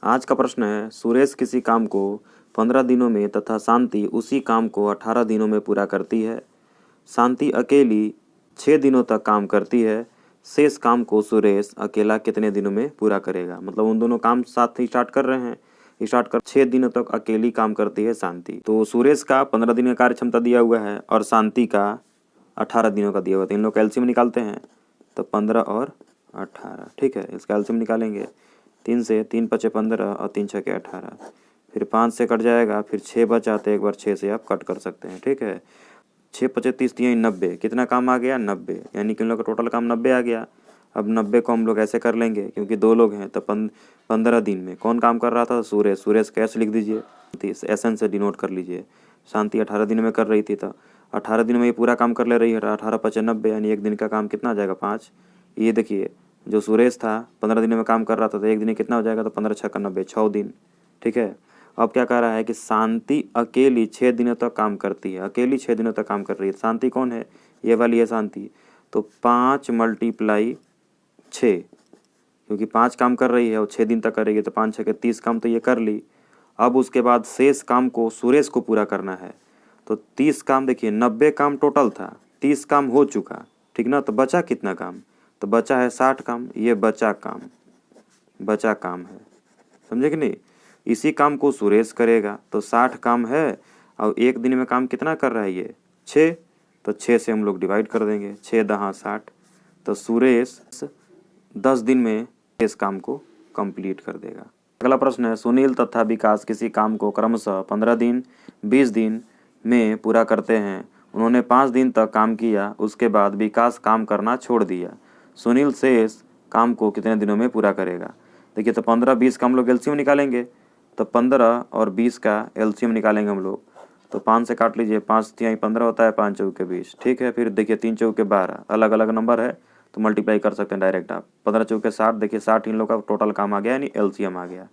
आज का प्रश्न है, सुरेश किसी काम को 15 दिनों में तथा शांति उसी काम को 18 दिनों में पूरा करती है। शांति अकेली 6 दिनों तक काम करती है। शेष काम को सुरेश अकेला कितने दिनों में पूरा करेगा। मतलब उन दोनों काम साथ ही स्टार्ट कर रहे हैं। 6 दिनों तक अकेली काम करती है शांति। तो सुरेश का 15 दिन का कार्य क्षमता दिया हुआ है और शांति का 18 दिनों का दिया हुआ है। तो इन लोग का एलसीएम निकालते हैं तो 15 और 18। ठीक है, इसका एलसीएम निकालेंगे। 3 से 3 पचे 15 और 3 छके 18। फिर 5 से कट जाएगा, फिर 6 बचा तो एक बार 6 से आप कट कर सकते हैं। ठीक है, 6 पचे 30 3 90। कितना काम आ गया? 90। यानी कि इन लोग का टोटल काम 90 आ गया। अब 90 को हम लोग ऐसे कर लेंगे, क्योंकि 2 लोग हैं तो 15 दिन में कौन काम कर रहा था? सुरेश। सुरेश कैसे लिख दीजिए? एसएन से डिनोट कर लीजिए। शांति 18 दिन में कर रही थी तो 18 दिन में ये पूरा काम कर ले रही है। 18 पचे 90, यानी एक दिन का काम कितना आ जाएगा? 5। ये देखिए, जो सुरेश था 15 दिन में काम कर रहा था तो एक दिन कितना हो जाएगा? तो 15 छक्का 90, 6 दिन। ठीक है, अब क्या कह रहा है कि शांति अकेली 6 दिनों तक काम करती है। अकेली 6 दिनों तक काम कर रही है। शांति कौन है? ये वाली है शांति। तो 5 × 6, क्योंकि 5 काम कर रही है और 6 दिन तक करेगी तो 5 छक्के 30 काम तो ये कर ली। अब उसके बाद शेष काम को सुरेश को पूरा करना है। तो 30 काम, देखिए 90 काम टोटल था, 30 काम हो चुका। ठीक ना, तो बचा कितना काम? तो बचा है 60 काम। ये बचा काम है, समझे कि नहीं? इसी काम को सुरेश करेगा तो 60 काम है और एक दिन में काम कितना कर रहा है ये? 6। तो 6 से हम लोग डिवाइड कर देंगे। 6 दहा 60। तो सुरेश 10 दिन में इस काम को कंप्लीट कर देगा। अगला प्रश्न है, सुनील तथा विकास किसी काम को क्रमशः 15 दिन 20 दिन में पूरा करते हैं। उन्होंने 5 दिन तक काम किया, उसके बाद विकास काम करना छोड़ दिया। सुनील शेष काम को कितने दिनों में पूरा करेगा? देखिए, तो 15-20 का हम लोग एलसीएम निकालेंगे। तो 15 और 20 का एलसीएम निकालेंगे हम लोग। तो 5 से काट लीजिए, 5 तिहाई 15 होता है, 5 चौके 20। ठीक है, फिर देखिए 3 चौके 12, अलग अलग नंबर है तो मल्टीप्लाई कर सकते हैं डायरेक्ट आप। 15 चौके 60, देखिए 60 इन लोग का टोटल काम आ गया, यानी एलसीएम आ गया।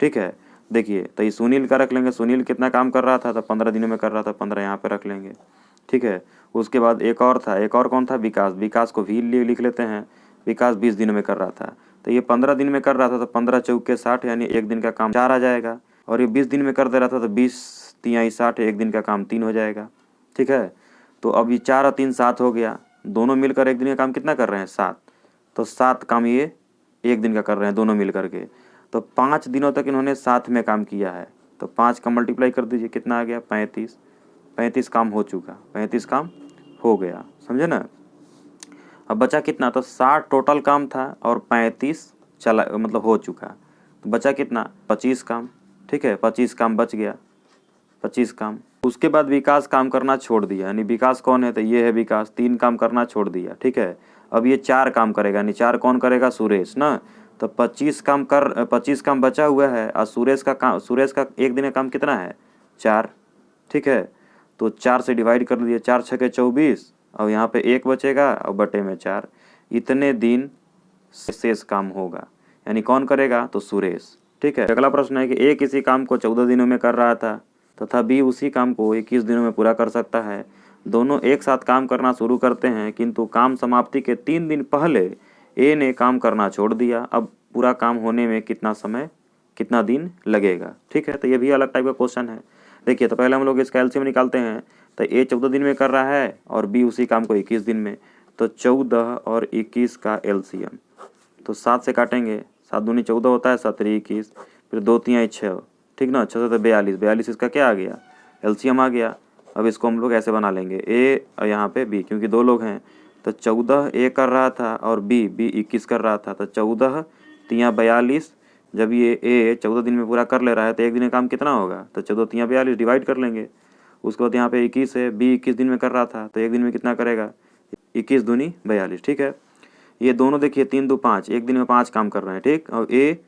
ठीक है, देखिए तो ये सुनील का रख लेंगे। सुनील कितना काम कर रहा था? तो 15 दिनों में कर रहा था, 15 यहाँ पे रख लेंगे। ठीक है, उसके बाद एक और था, एक और कौन था? विकास। विकास को भी लिख लेते हैं। विकास 20 दिनों में कर रहा था, तो ये 15 दिन में कर रहा था तो 15 चौके 60, यानी एक दिन का काम 4 आ जाएगा। और ये 20 दिन में कर दे रहा था तो 20 तिहाई 60, एक दिन का काम 3 हो जाएगा। ठीक है, तो अब ये 4 और 3 7 हो गया। दोनों मिलकर एक दिन का काम कितना कर रहे हैं? 7। तो 7 काम ये एक दिन का कर रहे हैं दोनों मिल करके। तो 5 दिनों तक इन्होंने साथ में काम किया है। तो 5 का मल्टीप्लाई कर दीजिए, कितना आ गया? 35। 35 काम हो चुका, 35 काम हो गया, समझे ना? अब बचा कितना? तो 60 टोटल काम था और 35 चला, मतलब हो चुका। तो बचा कितना? 25 काम। ठीक है, 25 काम बच गया, 25 काम। उसके बाद विकास काम करना छोड़ दिया, यानी विकास कौन है? तो ये है विकास। 3 काम करना छोड़ दिया। ठीक है, अब ये 4 काम करेगा, यानी 4 कौन करेगा? सुरेश ना। तो 25 काम बचा हुआ है और सुरेश का एक दिन का काम कितना है? 4। ठीक है, तो 4 से डिवाइड कर लीजिए। 4 छके 24 और यहाँ पे 1 बचेगा और बटे में 4। इतने दिन शेष काम होगा, यानी कौन करेगा? तो सुरेश। ठीक है, अगला प्रश्न है कि ए किसी काम को 14 दिनों में कर रहा था तथा बी उसी काम को 21 दिनों में पूरा कर सकता है। दोनों एक साथ काम करना शुरू करते हैं, किंतु काम समाप्ति के 3 दिन पहले ए ने काम करना छोड़ दिया। अब पूरा काम होने में कितना दिन लगेगा? ठीक है, तो ये भी अलग टाइप का क्वेश्चन है। देखिए, तो पहले हम लोग इसका एलसीएम निकालते हैं। तो ए 14 दिन में कर रहा है और बी उसी काम को 21 दिन में। तो 14 और 21 का एलसीएम, तो 7 से काटेंगे। 7 दूनी 14 होता है, 7 3 21, फिर 2 तिहाई 6। ठीक ना, 6 से 42, 42 इसका क्या आ गया? एलसीएम आ गया। अब इसको हम लोग ऐसे बना लेंगे, ए और यहाँ पे बी, क्योंकि 2 लोग हैं। तो 14 ए कर रहा था और बी 21 कर रहा था। तो 14 तिया 42, जब ये ए 14 दिन में पूरा कर ले रहा है तो एक दिन का काम कितना होगा? तो 14 तिया 42 डिवाइड कर लेंगे। उसके बाद यहाँ पे 21 है, बी 21 दिन में कर रहा था तो एक दिन में कितना करेगा? 21 दूनी 42। ठीक है, ये दोनों देखिए 3 2 5, एक दिन में 5 काम कर रहे हैं। ठीक, और ए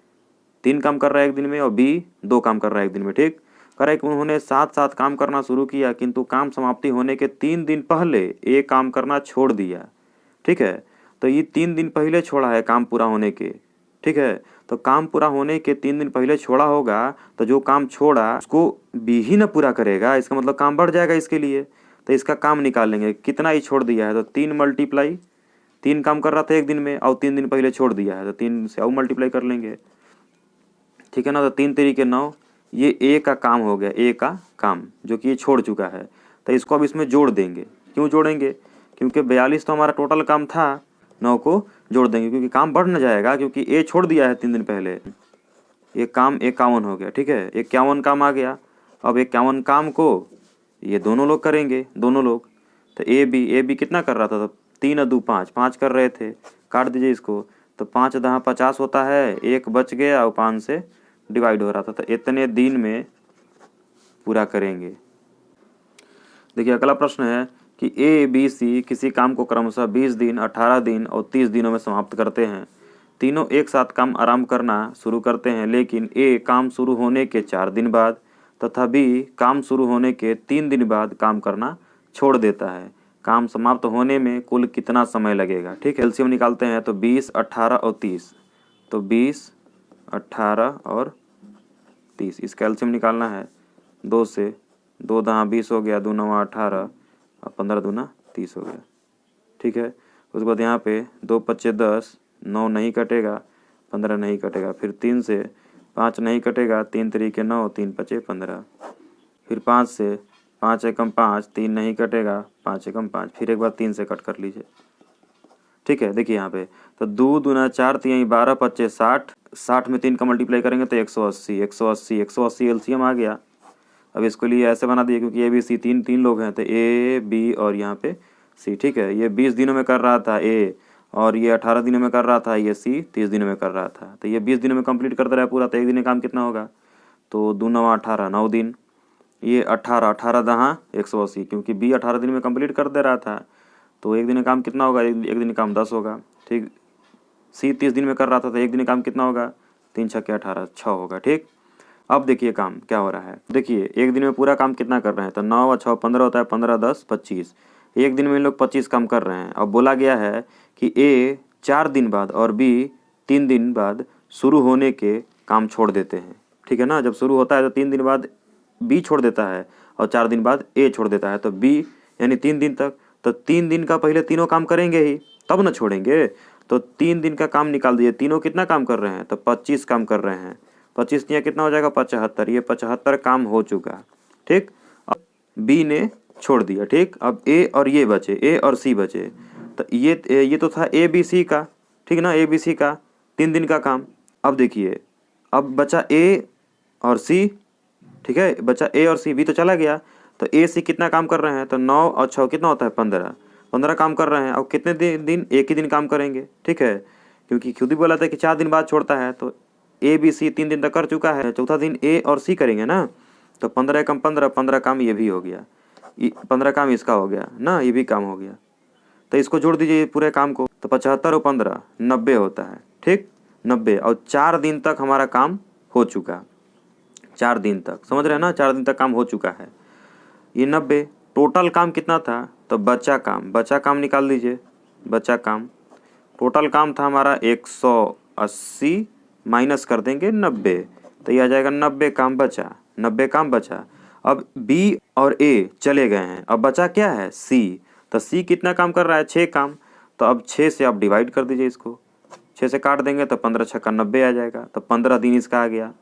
3 काम कर रहा है एक दिन में और बी 2 काम कर रहा है एक दिन में। ठीक, करेक्ट। उन्होंने साथ साथ काम करना शुरू किया, किंतु काम समाप्ति होने के 3 दिन पहले ए काम करना छोड़ दिया। ठीक है, तो ये 3 दिन पहले छोड़ा है काम पूरा होने के। ठीक है, तो काम पूरा होने के 3 दिन पहले छोड़ा होगा, तो जो काम छोड़ा उसको बी ही ना पूरा करेगा, इसका मतलब काम बढ़ जाएगा इसके लिए। तो इसका काम निकाल लेंगे, कितना ही छोड़ दिया है। तो 3 × 3 काम कर रहा था एक दिन में और 3 दिन पहले छोड़ दिया है, तो 3 से और मल्टीप्लाई कर लेंगे। ठीक है ना। तो 3 तरीके 9, ये ए का काम हो गया, ए का काम जो कि ये छोड़ चुका है। तो इसको अब इसमें जोड़ देंगे। क्यों जोड़ेंगे? क्योंकि 42 तो हमारा टोटल काम था, 9 को जोड़ देंगे क्योंकि काम बढ़ न जाएगा, क्योंकि ए छोड़ दिया है 3 दिन पहले। ये काम 51 हो गया, ठीक है, 51 काम आ गया। अब 51 काम को ये दोनों लोग करेंगे, दोनों लोग। तो ए बी कितना कर रहा था? तो 3 और 2 5, 5 कर रहे थे, काट दीजिए इसको। तो 5 दहा 50 होता है, 1 बच गया और 5 से डिवाइड हो रहा था। तो इतने दिन में पूरा करेंगे। देखिए अगला प्रश्न है कि ए बी सी किसी काम को क्रमशः 20 दिन, 18 दिन और 30 दिनों में समाप्त करते हैं। तीनों एक साथ काम आराम करना शुरू करते हैं, लेकिन ए काम शुरू होने के 4 दिन बाद तथा बी काम शुरू होने के 3 दिन बाद काम करना छोड़ देता है। काम समाप्त होने में कुल कितना समय लगेगा? ठीक है, एलसीएम निकालते हैं। तो 20, 18 और 30। तो 20, 18 और 30 इसका एलसीएम निकालना है। 2 से 2 दहा 20 हो गया, 2 9 18 और 15 दूना 30 हो गया। ठीक है, उसके बाद यहाँ पे 2 5 10, 9 नहीं कटेगा, 15 नहीं कटेगा, फिर 3 से 5 नहीं कटेगा, 3 तरीके 9, 3 5 15, फिर 5 से 5 एकम 5, 3 नहीं कटेगा, 5 एकम 5, फिर एक बार 3 से कट कर लीजिए। ठीक है, देखिए यहाँ पे तो 2 दूना 4, 3 12 25 60, 60 में 3 का मल्टीप्लाई करेंगे तो 180, 180, 180 एलसीएम आ गया। अब इसको लिए ऐसे बना दिए क्योंकि ए बी सी तीन लोग हैं, तो ए बी और यहाँ पे सी। ठीक है, ये 20 दिनों में कर रहा था ए, और ये 18 दिनों में कर रहा था, ये सी 30 दिनों में कर रहा था। तो ये 20 दिनों में कंप्लीट करता रहा पूरा। तो एक दिन में काम कितना होगा? तो 2 9 18, 9 दिन। ये 18, 18 दहा 180, क्योंकि बी 18 दिन में कंप्लीट कर दे रहा था। तो एक दिन में काम कितना होगा? एक दिन में काम 10 होगा। ठीक, सी 30 दिन में कर रहा था, तो एक दिन में काम कितना होगा? 3 6 18, 6 होगा। ठीक, अब देखिए काम क्या हो रहा है। देखिए एक दिन में पूरा काम कितना कर रहे हैं? तो 9 और 6 15 होता है, 15 10 25। एक दिन में इन लोग 25 काम कर रहे हैं। अब बोला गया है कि ए 4 दिन बाद और बी 3 दिन बाद शुरू होने के काम छोड़ देते हैं। ठीक है ना, जब शुरू होता है तो 3 दिन बाद बी छोड़ देता है और 4 दिन बाद ए छोड़ देता है। तो बी यानी 3 दिन तक, तो 3 दिन का पहले तीनों काम करेंगे ही, तब ना छोड़ेंगे। तो 3 दिन का काम निकाल दीजिए। तीनों कितना काम कर रहे हैं? तो 25 काम कर रहे हैं। 25 दिया कितना हो जाएगा? 75। ये 75 काम हो चुका। ठीक, अब बी ने छोड़ दिया। ठीक, अब ए और ये बचे, ए और सी बचे। तो ये तो था ए बी सी का, ठीक ना, ए बी सी का 3 दिन का काम। अब देखिए अब बचा ए और सी। ठीक है, बचा ए और सी, बी तो चला गया। तो ए सी कितना काम कर रहे हैं? तो 9 और 6 कितना होता है? 15 काम कर रहे हैं। और कितने दिन? एक ही दिन काम करेंगे। ठीक है, क्योंकि खुद ही बोला था कि 4 दिन बाद छोड़ता है। तो ए बी सी 3 दिन तक कर चुका है, चौथा दिन ए और सी करेंगे ना। तो 15 एकम 15, 15 काम ये भी हो गया, 15 काम इसका हो गया ना, ये भी काम हो गया। तो इसको जोड़ दीजिए पूरे काम को। तो 75 और 15 90 होता है। ठीक, 90, और 4 दिन तक हमारा काम हो चुका। 4 दिन तक, समझ रहे हैं ना, 4 दिन तक काम हो चुका है। ये 90 टोटल काम कितना था? तो बचा काम निकाल दीजिए। बचा काम, टोटल काम था हमारा 180 माइनस कर देंगे 90, तो ये आ जाएगा 90 काम बचा। 90 काम बचा। अब बी और ए चले गए हैं, अब बचा क्या है? सी। तो सी कितना काम कर रहा है? 6 काम। तो अब 6 से आप डिवाइड कर दीजिए इसको, 6 से काट देंगे तो 15 छक्का 90 आ जाएगा। तो 15 दिन इसका आ गया।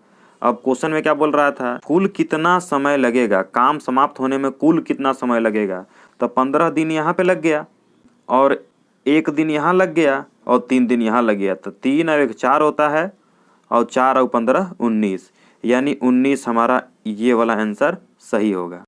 अब क्वेश्चन में क्या बोल रहा था? कुल कितना समय लगेगा, काम समाप्त होने में कुल कितना समय लगेगा? तो 15 दिन यहाँ पे लग गया, और 1 दिन यहाँ लग गया, और 3 दिन यहाँ लग गया। तो 3 और 1 4 होता है, और 4 और 15 19, यानी 19 हमारा ये वाला आंसर सही होगा।